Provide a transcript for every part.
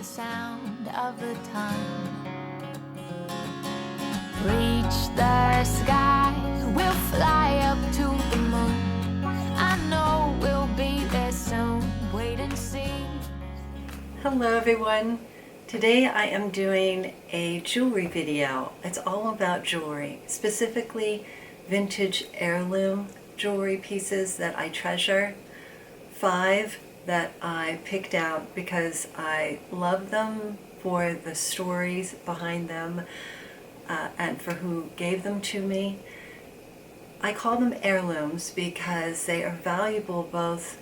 sound of the time. Reach the sky, we'll fly up to the moon. I know we'll be there soon, wait and see. Hello everyone. Today I am doing a jewelry video. It's all about jewelry, specifically vintage heirloom jewelry pieces that I treasure. 5 that I picked out because I love them for the stories behind them and for who gave them to me. I call them heirlooms because they are valuable both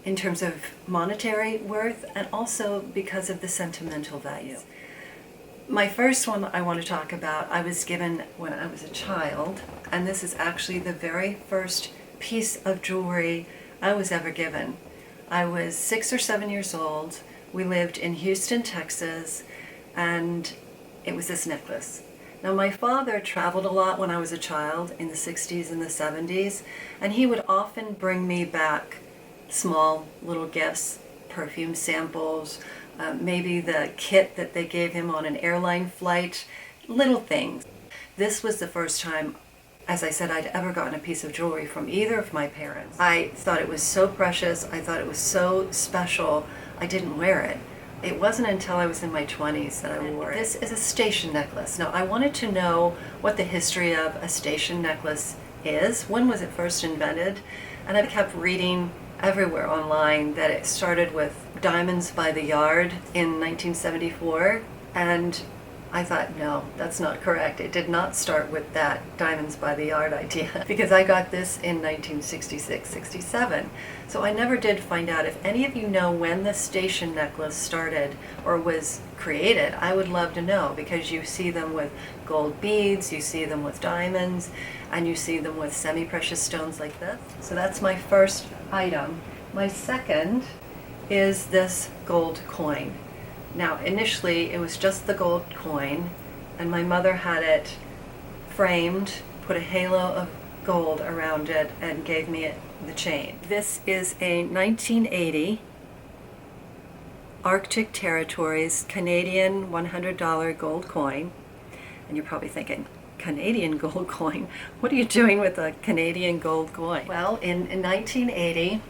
in terms of monetary worth and also because of the sentimental value. My first one I want to talk about I was given when I was a child, and this is actually the very first piece of jewelry I was ever given. I was 6 or 7 years old. We lived in Houston, Texas, and it was this necklace. Now my father traveled a lot when I was a child in the 60s and the 70s, and he would often bring me back small little gifts, perfume samples, maybe the kit that they gave him on an airline flight, little things. This was the first time, as I said, I'd ever gotten a piece of jewelry from either of my parents. I thought it was so precious, I thought it was so special, I didn't wear it. It wasn't until I was in my 20s that I wore it. This is a station necklace. Now I wanted to know what the history of a station necklace is. When was it first invented? And I kept reading everywhere online that it started with diamonds by the yard in 1974, and I thought, no, that's not correct. It did not start with that diamonds by the yard idea because I got this in 1966-67. So I never did find out. If any of you know when the station necklace started or was created, I would love to know, because you see them with gold beads, you see them with diamonds, and you see them with semi-precious stones like this. So that's my first item. My second is this gold coin. Now initially it was just the gold coin, and my mother had it framed, put a halo of gold around it, and gave me the chain. This is a 1980 Arctic Territories Canadian $100 gold coin. And you're probably thinking, Canadian gold coin? What are you doing with a Canadian gold coin? Well, in 1980,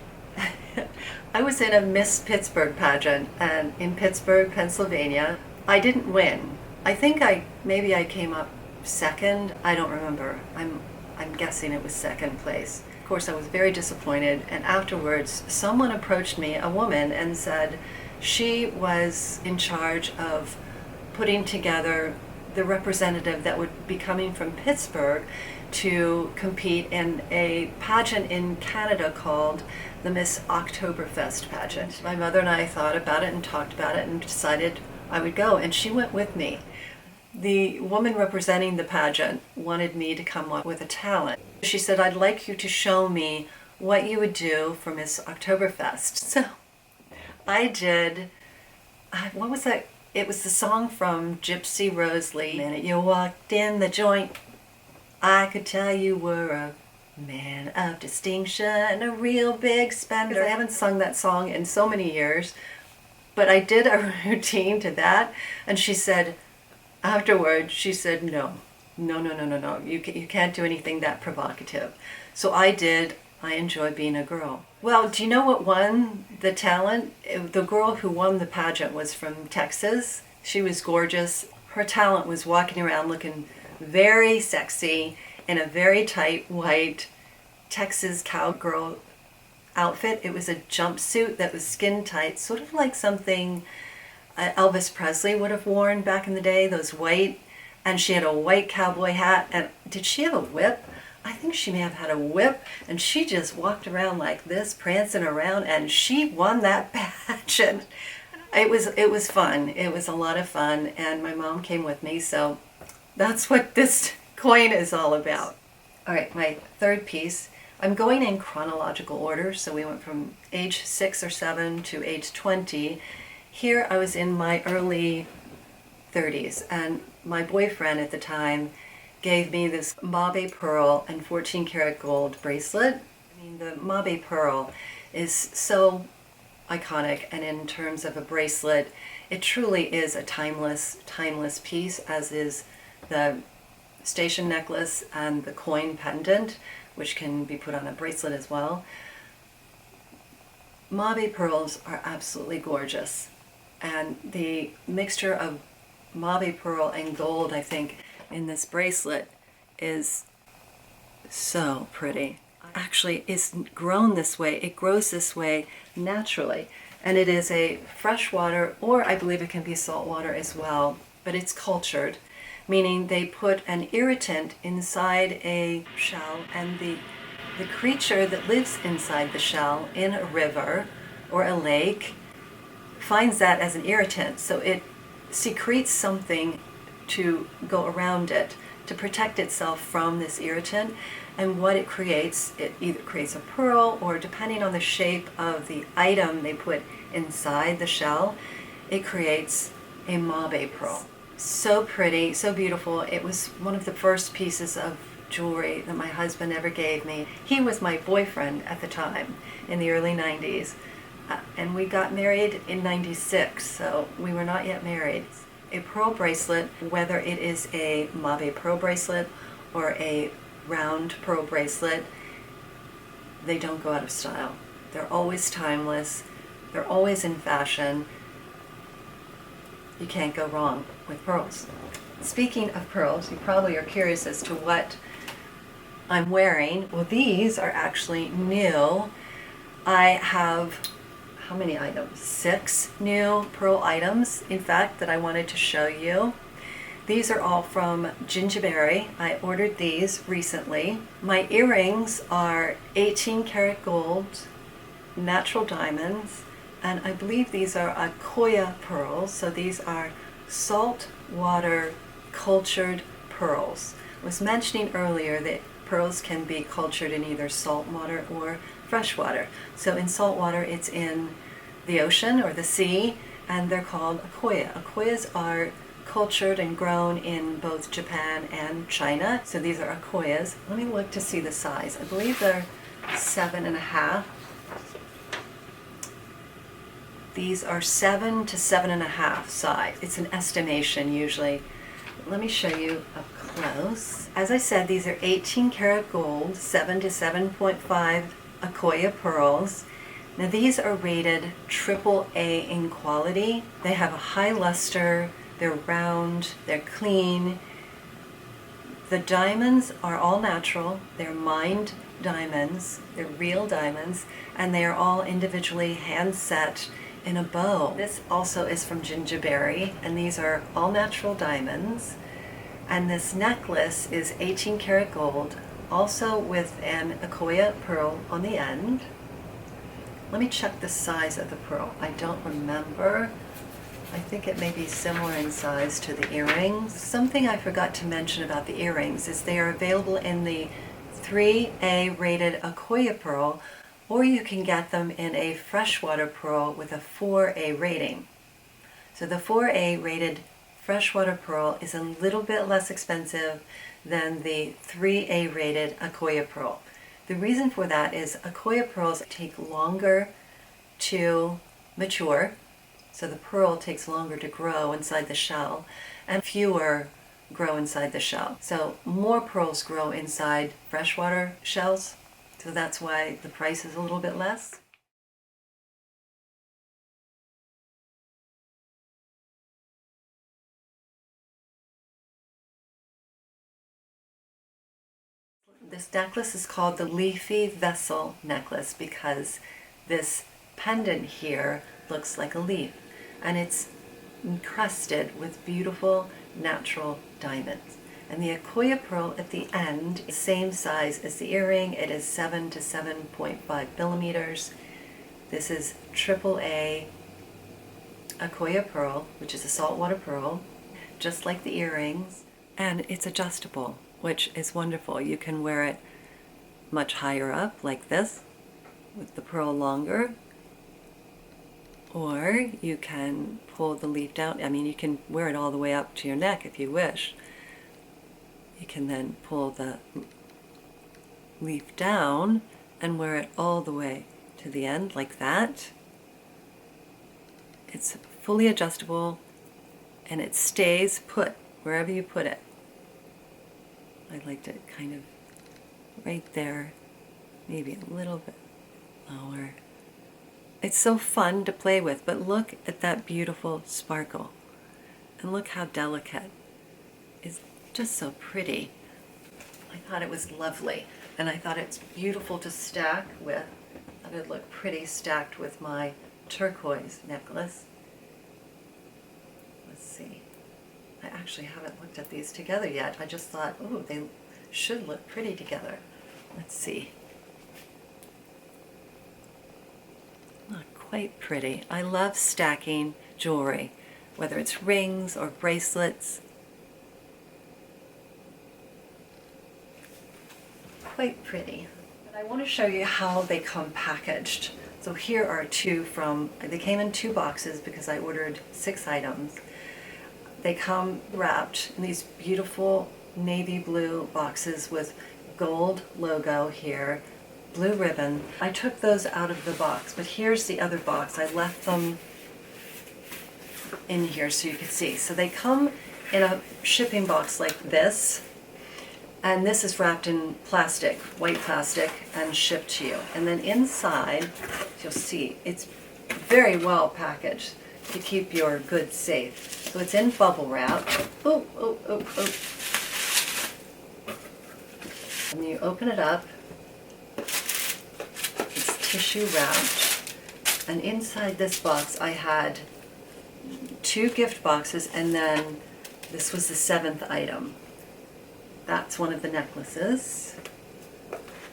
I was in a Miss Pittsburgh pageant, and in Pittsburgh, Pennsylvania. I didn't win. I think maybe I came up second. I don't remember. I'm guessing it was second place. Of course, I was very disappointed, and afterwards someone approached me, a woman, and said she was in charge of putting together the representative that would be coming from Pittsburgh to compete in a pageant in Canada called the Miss Oktoberfest pageant. My mother and I thought about it and talked about it and decided I would go, and she went with me. The woman representing the pageant wanted me to come up with a talent. She said, I'd like you to show me what you would do for Miss Oktoberfest. So I did, what was that? It was the song from Gypsy Rose Lee. The minute you walked in the joint, I could tell you were a man of distinction, a real big spender. I haven't sung that song in so many years, but I did a routine to that, and she said, afterwards, she said, no, you can't do anything that provocative. So I did. I enjoy being a girl. Well, do you know what won the talent? The girl who won the pageant was from Texas. She was gorgeous. Her talent was walking around looking very sexy in a very tight white Texas cowgirl outfit. It was a jumpsuit that was skin tight, sort of like something Elvis Presley would have worn back in the day, those white, and she had a white cowboy hat. And did she have a whip? I think she may have had a whip, and she just walked around like this, prancing around, and she won that pageant. It was fun. It was a lot of fun, and my mom came with me, so that's what this coin is all about. All right, my third piece. I'm going in chronological order, so we went from age 6 or 7 to age 20. Here I was in my early 30s, and my boyfriend at the time gave me this Mabe pearl and 14 karat gold bracelet. I mean, the Mabe pearl is so iconic, and in terms of a bracelet, it truly is a timeless piece, as is the station necklace and the coin pendant, which can be put on a bracelet as well. Mauve pearls are absolutely gorgeous, and the mixture of mauve pearl and gold, I think, in this bracelet is so pretty. Actually, it's grown this way. It grows this way naturally, and it is a freshwater, or I believe it can be saltwater as well, but it's cultured, meaning they put an irritant inside a shell, and the creature that lives inside the shell in a river or a lake finds that as an irritant, so it secretes something to go around it to protect itself from this irritant. And what it either creates a pearl, or depending on the shape of the item they put inside the shell, it creates a mauve pearl. So pretty, so beautiful. It was one of the first pieces of jewelry that my husband ever gave me. He was my boyfriend at the time in the early 90s, and we got married in 96, so we were not yet married. A pearl bracelet, whether it is a mauve pearl bracelet or a round pearl bracelet, they don't go out of style. They're always timeless. They're always in fashion. You can't go wrong with pearls. Speaking of pearls, you probably are curious as to what I'm wearing. Well, these are actually new. I have, how many items? 6 new pearl items, in fact, that I wanted to show you. These are all from Gingiberi. I ordered these recently. My earrings are 18 karat gold, natural diamonds, and I believe these are Akoya pearls. So these are saltwater cultured pearls. I was mentioning earlier that pearls can be cultured in either salt water or fresh water. So in salt water, it's in the ocean or the sea, and they're called Akoya. Akoyas are cultured and grown in both Japan and China. So these are Akoyas. Let me look to see the size. I believe they're 7.5. These are 7 to 7.5 size. It's an estimation usually. Let me show you up close. As I said, these are 18 karat gold, 7 to 7.5 Akoya pearls. Now these are rated AAA in quality. They have a high luster, they're round, they're clean. The diamonds are all natural, they're mined diamonds, they're real diamonds, and they are all individually hand set in a bow. This also is from Gingiberi, and these are all natural diamonds. And this necklace is 18 karat gold, also with an Akoya pearl on the end. Let me check the size of the pearl. I don't remember. I think it may be similar in size to the earrings. Something I forgot to mention about the earrings is they are available in the 3A rated Akoya pearl, or you can get them in a freshwater pearl with a 4A rating. So the 4A rated freshwater pearl is a little bit less expensive than the 3A rated Akoya pearl. The reason for that is Akoya pearls take longer to mature, so the pearl takes longer to grow inside the shell, and fewer grow inside the shell. So more pearls grow inside freshwater shells, so that's why the price is a little bit less. This necklace is called the Leafy Vessel necklace because this pendant here looks like a leaf, and it's encrusted with beautiful natural diamonds. And the Akoya pearl at the end is the same size as the earring. It is 7 to 7.5 millimeters. This is AAA Akoya pearl, which is a saltwater pearl, just like the earrings, and it's adjustable, which is wonderful. You can wear it much higher up, like this, with the pearl longer, or you can pull the leaf down. I mean, you can wear it all the way up to your neck if you wish. You can then pull the leaf down and wear it all the way to the end, like that. It's fully adjustable and it stays put wherever you put it. I liked it kind of right there, maybe a little bit lower. It's so fun to play with, but look at that beautiful sparkle. And look how delicate. It's just so pretty. I thought it was lovely, and I thought it's beautiful to stack with. I thought it'd look pretty stacked with my turquoise necklace. Let's see. I actually haven't looked at these together yet. I just thought, oh, they should look pretty together. Let's see. Not quite pretty. I love stacking jewelry, whether it's rings or bracelets. Quite pretty. But I want to show you how they come packaged. So here are two they came in 2 boxes because I ordered 6 items. They come wrapped in these beautiful navy blue boxes with gold logo here, blue ribbon. I took those out of the box, but here's the other box. I left them in here so you can see. So they come in a shipping box like this, and this is wrapped in plastic, white plastic, and shipped to you. And then inside, you'll see, it's very well packaged to keep your goods safe. So it's in bubble wrap. Oh, oh, oh, oh. And you open it up. It's tissue wrapped. And inside this box I had 2 gift boxes, and then this was the 7th item. That's one of the necklaces.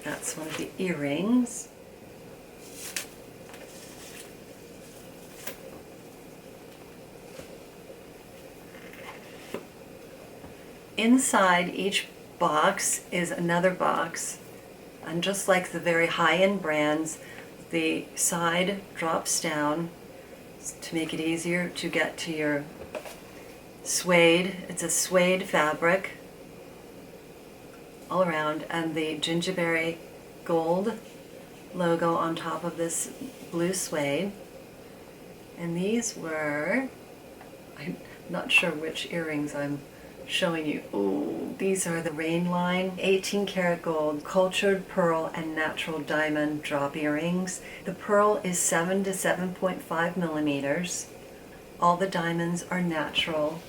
That's one of the earrings. Inside each box is another box, and just like the very high-end brands, the side drops down to make it easier to get to your suede. It's a suede fabric all around, and the Gingiberi gold logo on top of this blue suede. And these were, I'm not sure which earrings I'm showing you. Oh, these are the Rain Line 18 karat gold cultured pearl and natural diamond drop earrings. The pearl is 7 to 7.5 millimeters. All the diamonds are natural.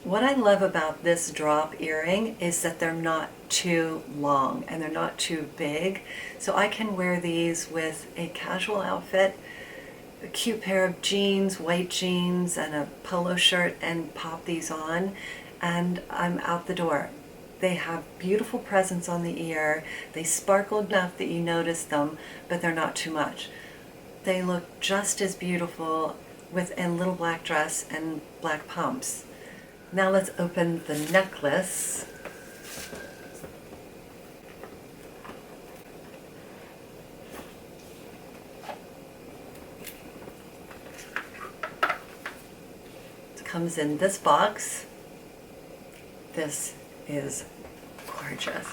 What I love about this drop earring is that they're not too long and they're not too big. So I can wear these with a casual outfit, a cute pair of jeans, white jeans, and a polo shirt, and pop these on, and I'm out the door. They have beautiful presence on the ear. They sparkle enough that you notice them, but they're not too much. They look just as beautiful with a little black dress and black pumps. Now let's open the necklace. Comes in this box. This is gorgeous,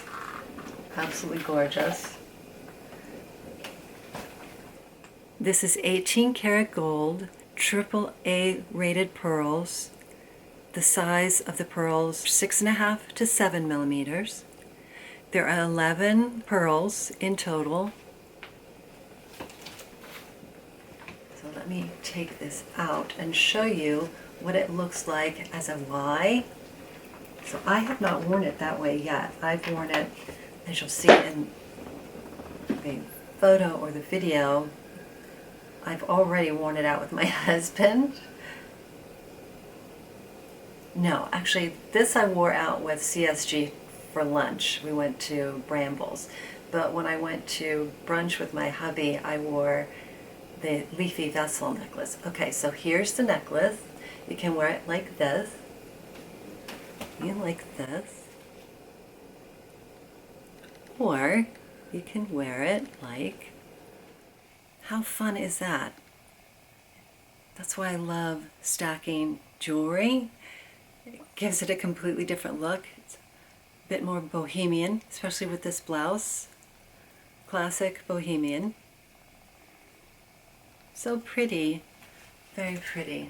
absolutely gorgeous. This is 18 karat gold, AAA rated pearls. The size of the pearls 6.5 to 7 millimeters. There are 11 pearls in total. So let me take this out and show you what it looks like as a Y. So I have not worn it that way yet. I've worn it, as you'll see in the photo or the video, I've already worn it out with my husband. No, actually this I wore out with CSG for lunch. We went to Brambles. But when I went to brunch with my hubby, I wore the leafy vessel necklace. Okay, so here's the necklace. You can wear it like this. You like this. Or you can wear it like, how fun is that? That's why I love stacking jewelry. It gives it a completely different look. It's a bit more bohemian, especially with this blouse. Classic bohemian. So pretty, very pretty.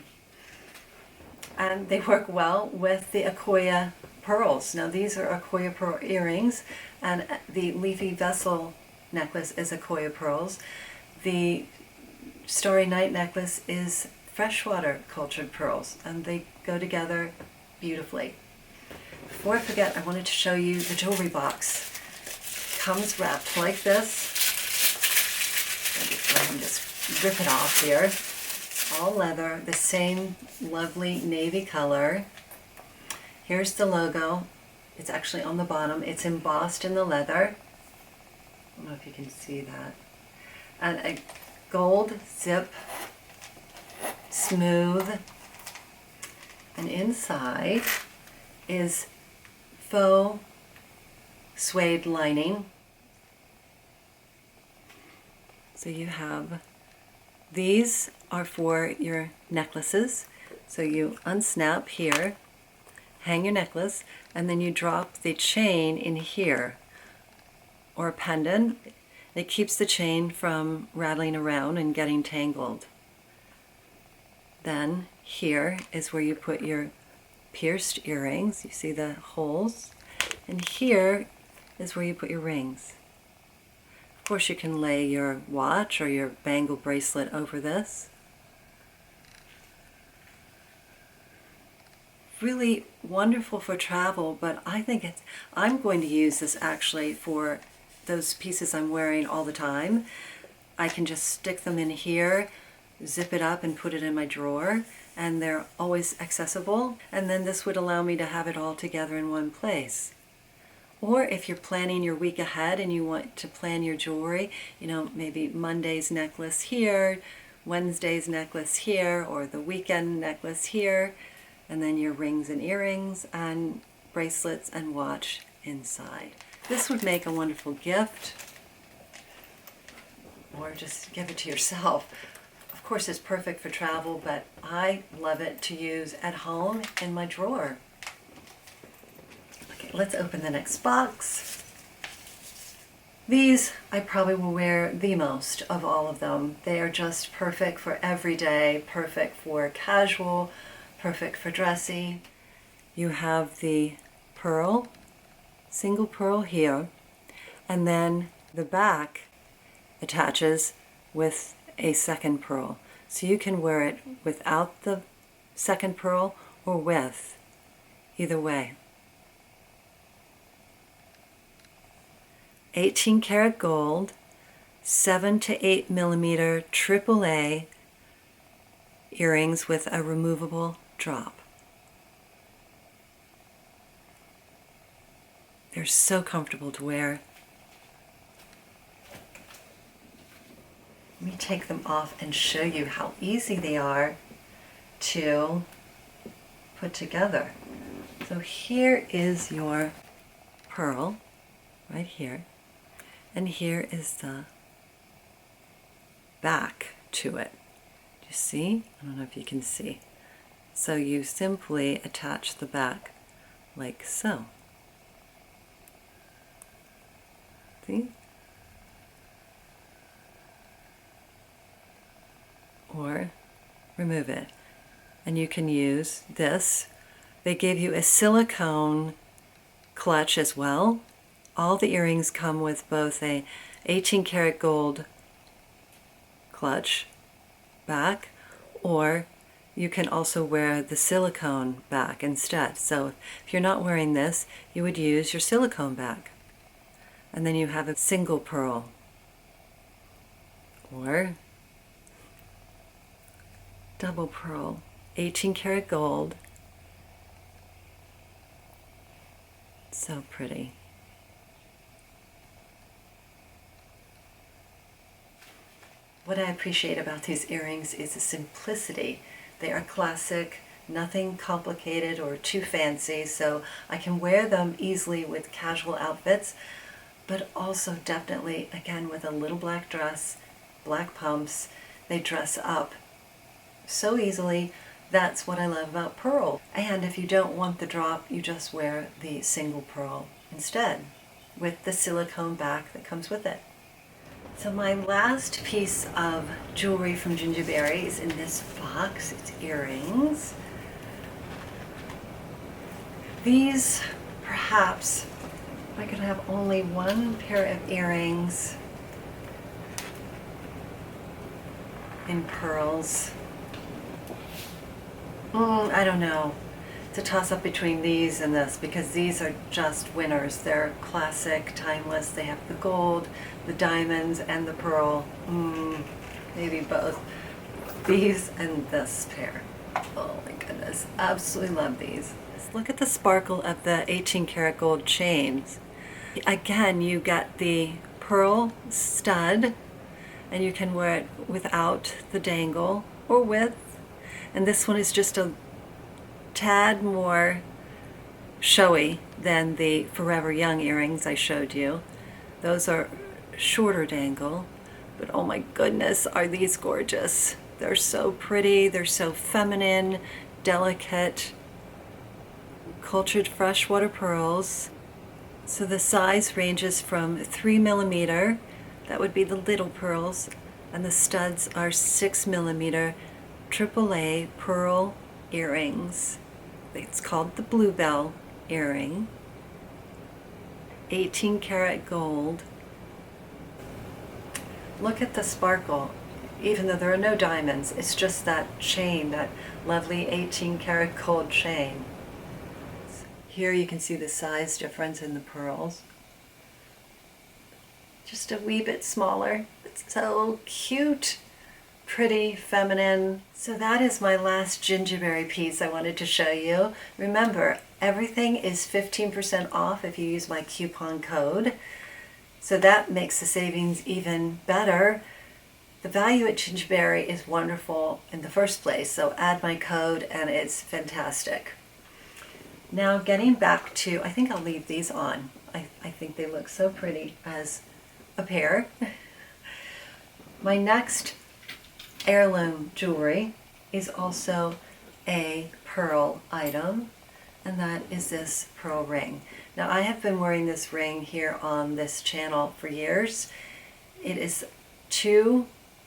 And they work well with the Akoya pearls. Now these are Akoya pearl earrings, and the leafy vessel necklace is Akoya pearls. The Starry Night necklace is freshwater cultured pearls, and they go together beautifully. Before I forget, I wanted to show you the jewelry box. Comes wrapped like this. Let me just rip it off here. All leather, the same lovely navy color. Here's the logo. It's actually on the bottom. It's embossed in the leather. I don't know if you can see that. And a gold zip, smooth. And inside is faux suede lining. So you have, these are for your necklaces. So you unsnap here, hang your necklace, and then you drop the chain in here, or a pendant. It keeps the chain from rattling around and getting tangled. Then here is where you put your pierced earrings. You see the holes? And here is where you put your rings. Of course, you can lay your watch or your bangle bracelet over this. Really wonderful for travel, but I think I'm going to use this actually for those pieces I'm wearing all the time. I can just stick them in here, zip it up and put it in my drawer, and they're always accessible. And then this would allow me to have it all together in one place. Or if you're planning your week ahead and you want to plan your jewelry, you know, maybe Monday's necklace here, Wednesday's necklace here, or the weekend necklace here, and then your rings and earrings and bracelets and watch inside. This would make a wonderful gift, or just give it to yourself. Of course, it's perfect for travel, but I love it to use at home in my drawer. Let's open the next box. These I probably will wear the most of all of them. They are just perfect for every day, perfect for casual, perfect for dressy. You have the pearl, single pearl here, and then the back attaches with a second pearl. So you can wear it without the second pearl or with, either way. 18 karat gold, 7 to 8 millimeter AAA earrings with a removable drop. They're so comfortable to wear. Let me take them off and show you how easy they are to put together. So here is your pearl, right here. And here is the back to it. Do you see? I don't know if you can see. So you simply attach the back like so. See? Or remove it. And you can use this. They give you a silicone clutch as well. All the earrings come with both a 18 karat gold clutch back, or you can also wear the silicone back instead. So if you're not wearing this, you would use your silicone back. And then you have a single pearl, or double pearl, 18 karat gold. So pretty. What I appreciate about these earrings is the simplicity. They are classic, nothing complicated or too fancy, so I can wear them easily with casual outfits, but also definitely, again, with a little black dress, black pumps. They dress up so easily. That's what I love about pearl. And if you don't want the drop, you just wear the single pearl instead with the silicone back that comes with it. So my last piece of jewelry from Gingiberi is in this box. It's earrings. These, perhaps, if I could have only one pair of earrings in pearls. I don't know. It's a toss-up between these and this because these are just winners. They're classic, timeless. They have the gold, the diamonds, and the pearl. Maybe both. These and this pair. Oh my goodness. Absolutely love these. Just look at the sparkle of the 18 karat gold chains. Again, you get the pearl stud, and you can wear it without the dangle or with. And this one is just a tad more showy than the Forever Young earrings I showed you. Those are shorter dangle, but oh my goodness, are these gorgeous. They're so pretty, they're so feminine, delicate, cultured freshwater pearls. So the size ranges from 3 millimeter, that would be the little pearls, and the studs are 6 millimeter AAA pearl earrings. It's called the Bluebell earring. 18 karat gold. Look at the sparkle. Even though there are no diamonds, it's just that chain, that lovely 18 karat gold chain. Here you can see the size difference in the pearls. Just a wee bit smaller. It's so cute. Pretty, feminine. So that is my last Gingiberi piece I wanted to show you. Remember, everything is 15% off if you use my coupon code. So that makes the savings even better. The value at Gingiberi is wonderful in the first place, so add my code and it's fantastic. Now getting back to, I think I'll leave these on. I think they look so pretty as a pair. My next heirloom jewelry is also a pearl item, and that is this pearl ring. Now I have been wearing this ring here on this channel for years. It is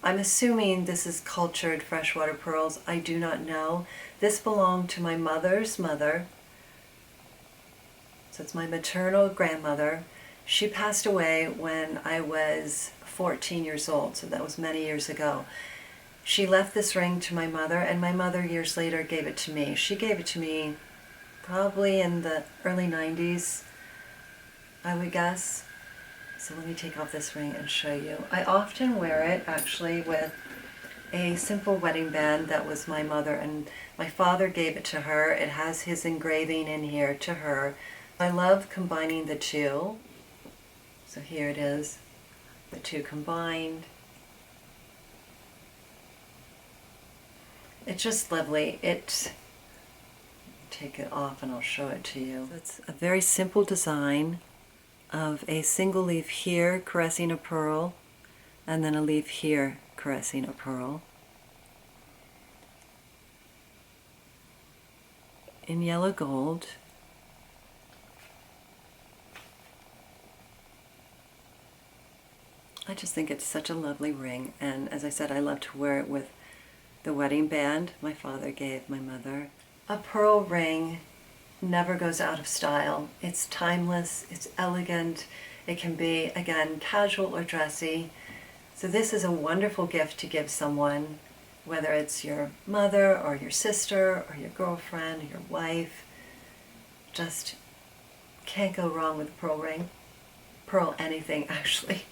I'm assuming this is cultured freshwater pearls. I do not know. This belonged to my mother's mother. So it's my maternal grandmother. She passed away when I was 14 years old, so that was many years ago. She left this ring to my mother, and my mother years later gave it to me. She gave it to me probably in the early 90s, I would guess. So let me take off this ring and show you. I often wear it actually with a simple wedding band that was my mother, and my father gave it to her. It has his engraving in here to her. I love combining the two. So here it is, the two combined. It's just lovely. Take it off and I'll show it to you. It's a very simple design of a single leaf here caressing a pearl, and then a leaf here caressing a pearl. In yellow gold. I just think it's such a lovely ring, and as I said, I love to wear it with the wedding band my father gave my mother. A pearl ring never goes out of style. It's timeless, it's elegant, it can be, again, casual or dressy. So this is a wonderful gift to give someone, whether it's your mother or your sister or your girlfriend or your wife. Just can't go wrong with a pearl ring. Pearl anything, actually.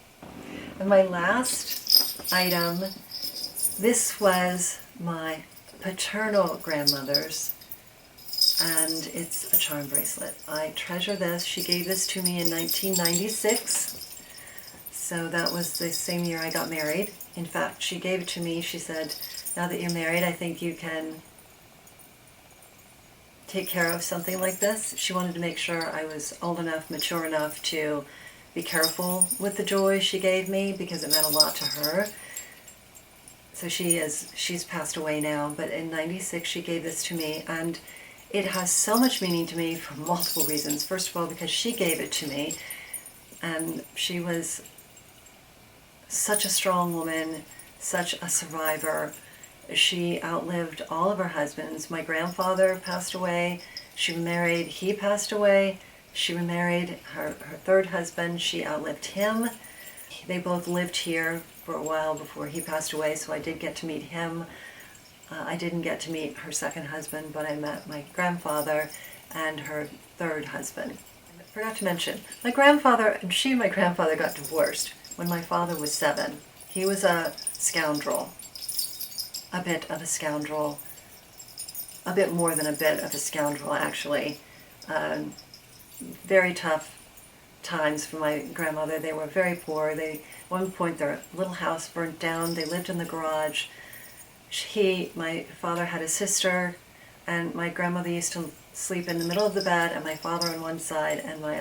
And my last item, this was my paternal grandmother's, and it's a charm bracelet. I treasure this. She gave this to me in 1996, so that was the same year I got married. In fact, she gave it to me. She said, now that you're married, I think you can take care of something like this. She wanted to make sure I was old enough, mature enough to be careful with the jewelry she gave me because it meant a lot to her. So she's passed away now, but in 96 she gave this to me, and it has so much meaning to me for multiple reasons. First of all, because she gave it to me, and she was such a strong woman, such a survivor. She outlived all of her husbands. My grandfather passed away. She remarried. He passed away. She remarried her third husband. She outlived him. They both lived here for a while before he passed away, so I did get to meet him. I didn't get to meet her second husband, but I met my grandfather and her third husband. I forgot to mention, my grandfather got divorced when my father was 7. He was a scoundrel. A bit of a scoundrel. A bit more than a bit of a scoundrel, actually. Very tough times for my grandmother. They were very poor. At one point, their little house burnt down. They lived in the garage. My father had a sister, and my grandmother used to sleep in the middle of the bed, and my father on one side, and my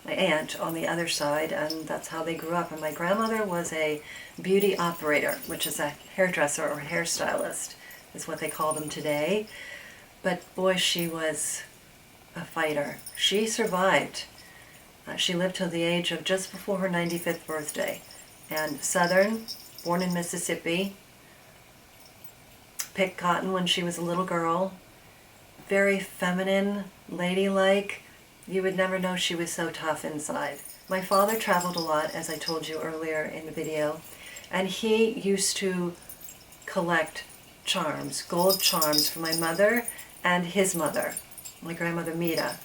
aunt on the other side, and that's how they grew up. And my grandmother was a beauty operator, which is a hairdresser or hairstylist, is what they call them today. But boy, she was a fighter. She survived. She lived till the age of just before her 95th birthday. And Southern, born in Mississippi, picked cotton when she was a little girl. Very feminine, ladylike. You would never know she was so tough inside. My father traveled a lot, as I told you earlier in the video, and he used to collect charms, gold charms for my mother and his mother, my grandmother Mita.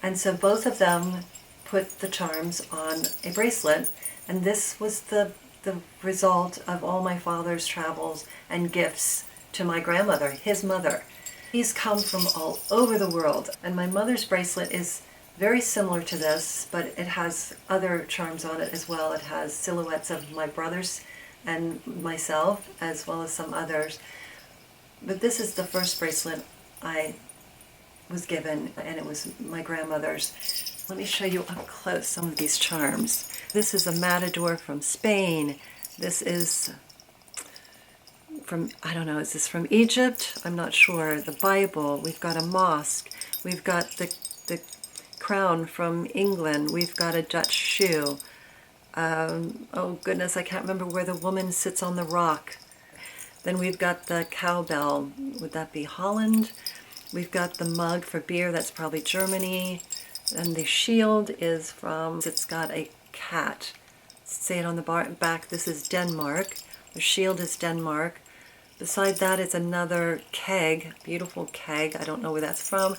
And so both of them put the charms on a bracelet, and this was the result of all my father's travels and gifts to my grandmother, his mother. He's come from all over the world, and my mother's bracelet is very similar to this, but it has other charms on it as well. It has silhouettes of my brothers and myself, as well as some others. But this is the first bracelet I was given, and it was my grandmother's. Let me show you up close some of these charms. This is a matador from Spain. This is from, I don't know, is this from Egypt? I'm not sure. The Bible. We've got a mosque. We've got the crown from England. We've got a Dutch shoe. Oh goodness, I can't remember where the woman sits on the rock. Then we've got the cowbell. Would that be Holland? We've got the mug for beer. That's probably Germany. And the shield is from, it's got a cat. Say it on the back, this is Denmark. The shield is Denmark. Beside that is another keg, beautiful keg. I don't know where that's from.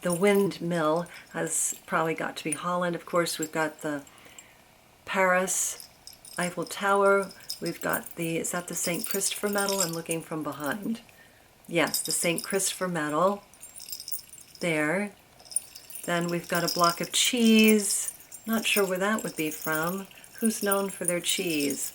The windmill has probably got to be Holland. Of course, we've got the Paris Eiffel Tower. We've got is that the St. Christopher medal? I'm looking from behind. Yes, the St. Christopher medal. There. Then we've got a block of cheese. Not sure where that would be from. Who's known for their cheese?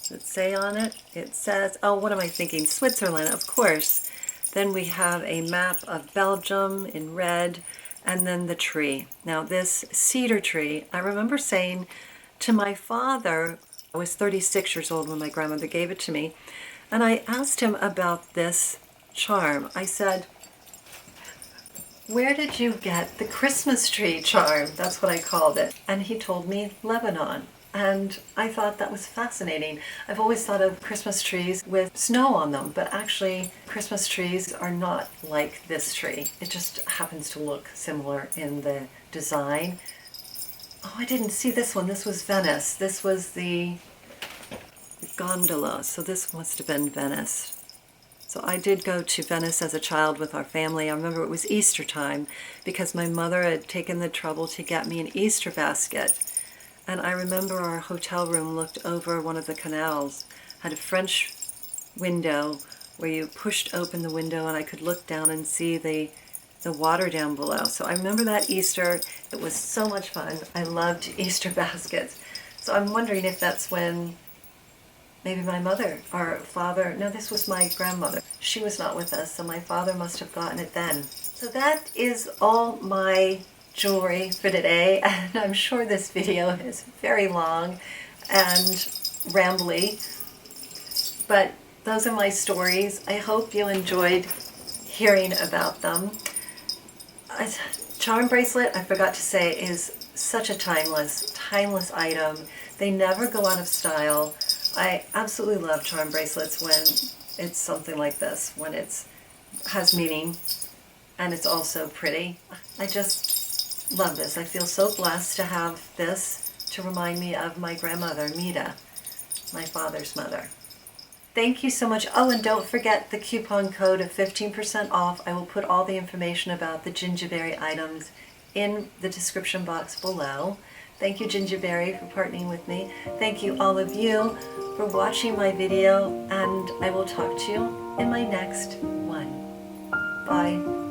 Does it say on it? It says, oh, what am I thinking? Switzerland, of course. Then we have a map of Belgium in red, and then the tree. Now this cedar tree, I remember saying to my father, I was 36 years old when my grandmother gave it to me, and I asked him about this charm. I said, where did you get the Christmas tree charm? That's what I called it. And he told me Lebanon. And I thought that was fascinating. I've always thought of Christmas trees with snow on them, but actually Christmas trees are not like this tree. It just happens to look similar in the design. Oh, I didn't see this one. This was Venice. This was the gondola. So this must have been Venice. So I did go to Venice as a child with our family. I remember it was Easter time because my mother had taken the trouble to get me an Easter basket. And I remember our hotel room looked over one of the canals, had a French window where you pushed open the window and I could look down and see the water down below. So I remember that Easter. It was so much fun. I loved Easter baskets. So I'm wondering if that's when maybe my mother or father, no, this was my grandmother. She was not with us, so my father must have gotten it then. So that is all my jewelry for today, and I'm sure this video is very long and rambly, but those are my stories. I hope you enjoyed hearing about them. A charm bracelet, I forgot to say, is such a timeless item. They never go out of style. I absolutely love charm bracelets when it's something like this, when it's has meaning and it's also pretty. I just love this. I feel so blessed to have this to remind me of my grandmother, Mita, my father's mother. Thank you so much. Oh, and don't forget the coupon code of 15% off. I will put all the information about the Gingiberi items in the description box below. Thank you, Gingiberi, for partnering with me. Thank you, all of you, for watching my video, and I will talk to you in my next one. Bye.